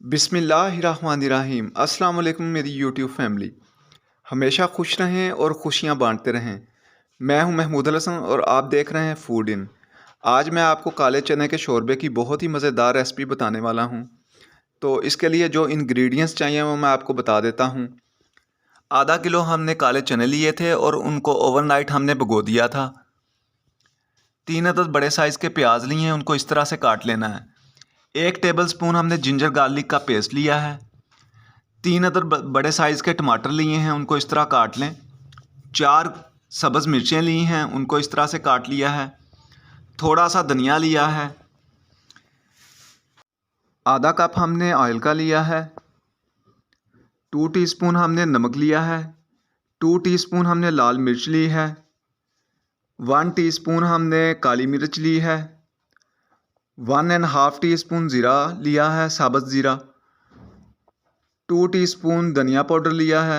बिस्मिल्लाहिर्रहमानिर्रहीम। अस्सलाम वालेकुम मेरी यूट्यूब फैमिली। हमेशा खुश रहें और खुशियाँ बांटते रहें। मैं हूं महमूद अल हसन और आप देख रहे हैं फूड इन। आज मैं आपको काले चने के शोरबे की बहुत ही मज़ेदार रेसिपी बताने वाला हूं। तो इसके लिए जो इंग्रेडिएंट्स चाहिए वो मैं आपको बता देता हूं। आधा किलो हमने काले चने लिए थे और उनको ओवरनाइट हमने भिगो दिया था। 3 अदद बड़े साइज़ के प्याज लिए हैं, उनको इस तरह से काट लेना है। 1 टेबलस्पून हमने जिंजर गार्लिक का पेस्ट लिया है। 3 अदद बड़े साइज़ के टमाटर लिए हैं, उनको इस तरह काट लें। 4 सब्ज़ मिर्चें ली हैं, उनको इस तरह से काट लिया है। थोड़ा सा धनिया लिया है। आधा कप हमने ऑयल का लिया है। 2 टीस्पून हमने नमक लिया है। 2 टीस्पून हमने लाल मिर्च ली है। 1 टीस्पून हमने काली मिर्च ली है। 1.5 टीस्पून ज़ीरा लिया है, साबुत ज़ीरा। 2 टीस्पून धनिया पाउडर लिया है।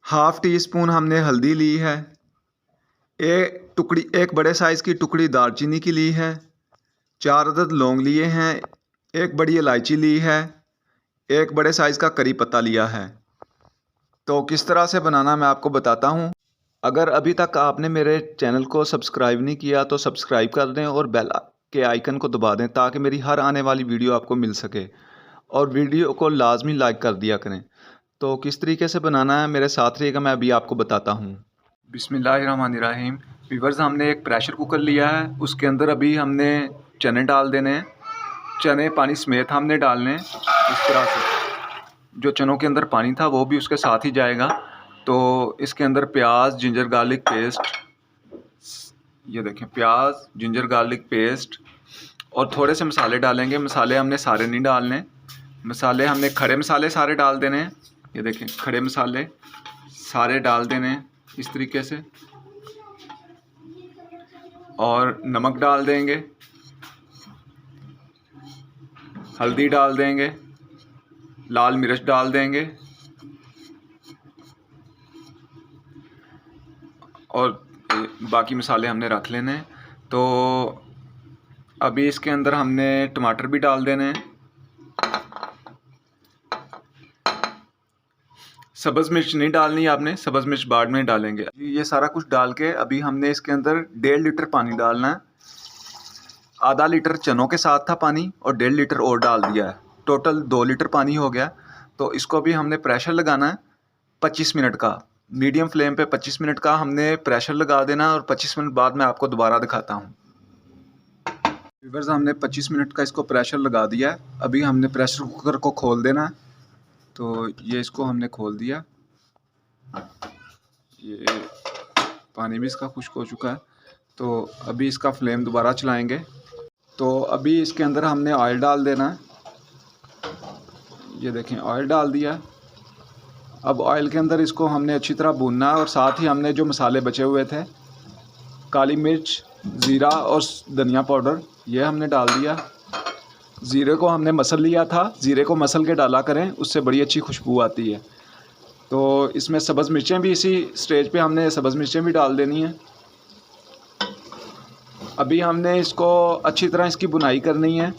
हाफ़ टी स्पून हमने हल्दी ली है। एक बड़े साइज़ की टुकड़ी दालचीनी की ली है। 4 अदद लौंग लिए हैं। एक बड़ी इलायची ली है। एक बड़े साइज़ का करी पत्ता लिया है। तो किस तरह से बनाना मैं आपको बताता हूँ। अगर अभी तक आपने मेरे चैनल को सब्सक्राइब नहीं किया तो सब्सक्राइब कर दें और बेल के आइकन को दबा दें ताकि मेरी हर आने वाली वीडियो आपको मिल सके, और वीडियो को लाजमी लाइक कर दिया करें। तो किस तरीके से बनाना है मेरे साथ रहिएगा, मैं अभी आपको बताता हूँ। बिस्मिल्लाहिर्रहमानिर्रहीम। व्यूअर्स, हमने एक प्रेशर कुकर लिया है, उसके अंदर अभी हमने चने डाल देने हैं। चने पानी समेत हमने डालने हैं इस तरह से। जो चनों के अंदर पानी था वो भी उसके साथ ही जाएगा। तो इसके अंदर प्याज, जिंजर गार्लिक पेस्ट, ये देखें प्याज, जिंजर गार्लिक पेस्ट और थोड़े से मसाले डालेंगे। मसाले हमने सारे नहीं डालने। मसाले हमने खड़े मसाले सारे डाल देने हैं। ये देखें खड़े मसाले सारे डाल देने हैं इस तरीके से। और नमक डाल देंगे, हल्दी डाल देंगे, लाल मिर्च डाल देंगे और बाकी मसाले हमने रख लेने हैं। तो अभी इसके अंदर हमने टमाटर भी डाल देने हैं। सब्ज़ मिर्च नहीं डालनी आपने, सब्ज़ मिर्च बाद में डालेंगे। ये सारा कुछ डाल के अभी हमने इसके अंदर 1.5 लीटर पानी डालना है। आधा लीटर चनों के साथ था पानी और 1.5 लीटर और डाल दिया है। टोटल 2 लीटर पानी हो गया। तो इसको भी हमने प्रेशर लगाना है 25 मिनट का। मीडियम फ्लेम पे 25 मिनट का हमने प्रेशर लगा देना और 25 मिनट बाद मैं आपको दोबारा दिखाता हूँ। व्यूअर्स, हमने 25 मिनट का इसको प्रेशर लगा दिया है। अभी हमने प्रेशर कुकर को खोल देना है। तो ये इसको हमने खोल दिया। ये पानी भी इसका खुश्क हो चुका है। तो अभी इसका फ्लेम दोबारा चलाएंगे। तो अभी इसके अंदर हमने ऑयल डाल देना है। ये देखें ऑयल डाल दिया। अब ऑयल के अंदर इसको हमने अच्छी तरह भूनना है और साथ ही हमने जो मसाले बचे हुए थे, काली मिर्च, ज़ीरा और धनिया पाउडर, ये हमने डाल दिया। ज़ीरे को हमने मसल लिया था। ज़ीरे को मसल के डाला करें, उससे बड़ी अच्छी खुशबू आती है। तो इसमें सब्ज़ मिर्चें भी इसी स्टेज पे हमने सब्ज़ मिर्चें भी डाल देनी है। अभी हमने इसको अच्छी तरह इसकी बुनाई करनी है।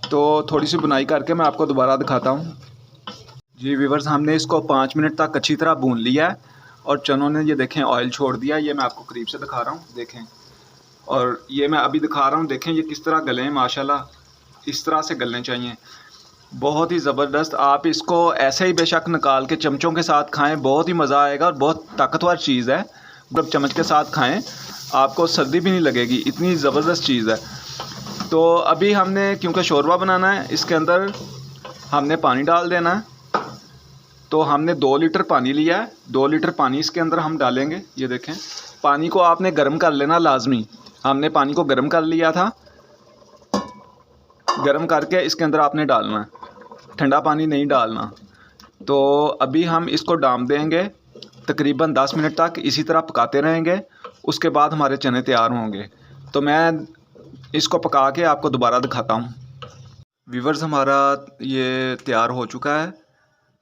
तो थोड़ी सी बुनाई करके मैं आपको दोबारा दिखाता हूँ। जी व्यूअर्स, हमने इसको 5 मिनट तक अच्छी तरह भून लिया है और चनों ने ये देखें ऑयल छोड़ दिया। ये मैं आपको करीब से दिखा रहा हूँ, देखें। और ये मैं अभी दिखा रहा हूँ, देखें ये किस तरह गले हैं। माशाल्लाह इस तरह से गलने चाहिए, बहुत ही ज़बरदस्त। आप इसको ऐसे ही बेशक निकाल के चमचों के साथ खाएं, बहुत ही मज़ा आएगा और बहुत ताकतवर चीज़ है। जब चम्मच के साथ खाएं आपको सर्दी भी नहीं लगेगी, इतनी ज़बरदस्त चीज़ है। तो अभी हमने क्योंकि शोरबा बनाना है, इसके अंदर हमने पानी डाल देना है। तो हमने 2 लीटर पानी लिया है। 2 लीटर पानी इसके अंदर हम डालेंगे। ये देखें, पानी को आपने गर्म कर लेना लाजमी। हमने पानी को गर्म कर लिया था। गर्म करके इसके अंदर आपने डालना है, ठंडा पानी नहीं डालना। तो अभी हम इसको डाम देंगे तकरीबन 10 मिनट तक, इसी तरह पकाते रहेंगे। उसके बाद हमारे चने तैयार होंगे। तो मैं इसको पका के आपको दोबारा दिखाता हूँ। व्यूअर्स, हमारा ये तैयार हो चुका है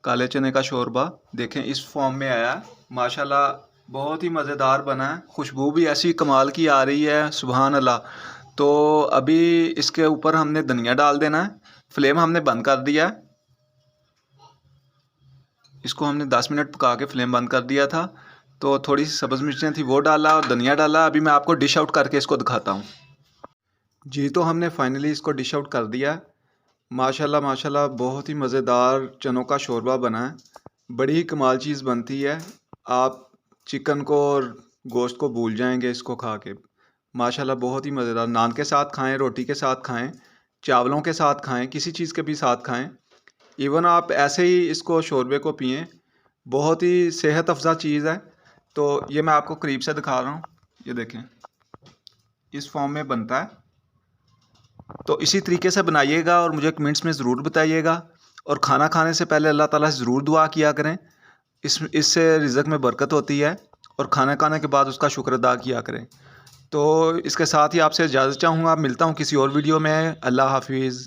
काले चने का शोरबा। देखें इस फॉर्म में आया, माशाल्लाह बहुत ही मज़ेदार बना है। खुशबू भी ऐसी कमाल की आ रही है, सुभान अल्लाह। तो अभी इसके ऊपर हमने धनिया डाल देना है। फ्लेम हमने बंद कर दिया है। इसको हमने 10 मिनट पका के फ्लेम बंद कर दिया था। तो थोड़ी सी सब्ज़ मिर्चें थी वो डाला और धनिया डाला। अभी मैं आपको डिश आउट करके इसको दिखाता हूँ। जी तो हमने फाइनली इसको डिश आउट कर दिया। माशाल्लाह माशाल्लाह बहुत ही मज़ेदार चनों का शोरबा बना है। बड़ी ही कमाल चीज़ बनती है। आप चिकन को और गोश्त को भूल जाएंगे इसको खा के। माशाल्लाह बहुत ही मज़ेदार। नान के साथ खाएं, रोटी के साथ खाएं, चावलों के साथ खाएं, किसी चीज़ के भी साथ खाएं। इवन आप ऐसे ही इसको शोरबे को पिएं। बहुत ही सेहत अफ़ज़ा चीज़ है। तो ये मैं आपको करीब से दिखा रहा हूँ। ये देखें, इस फॉर्म में बनता है। तो इसी तरीके से बनाइएगा और मुझे कमेंट्स में ज़रूर बताइएगा। और खाना खाने से पहले अल्लाह ताला से ज़रूर दुआ किया करें। इससे रिज़्क़ में बरकत होती है। और खाना खाने के बाद उसका शुक्र अदा किया करें। तो इसके साथ ही आपसे इजाज़त चाहूँगा। मिलता हूँ किसी और वीडियो में। अल्लाह हाफिज़।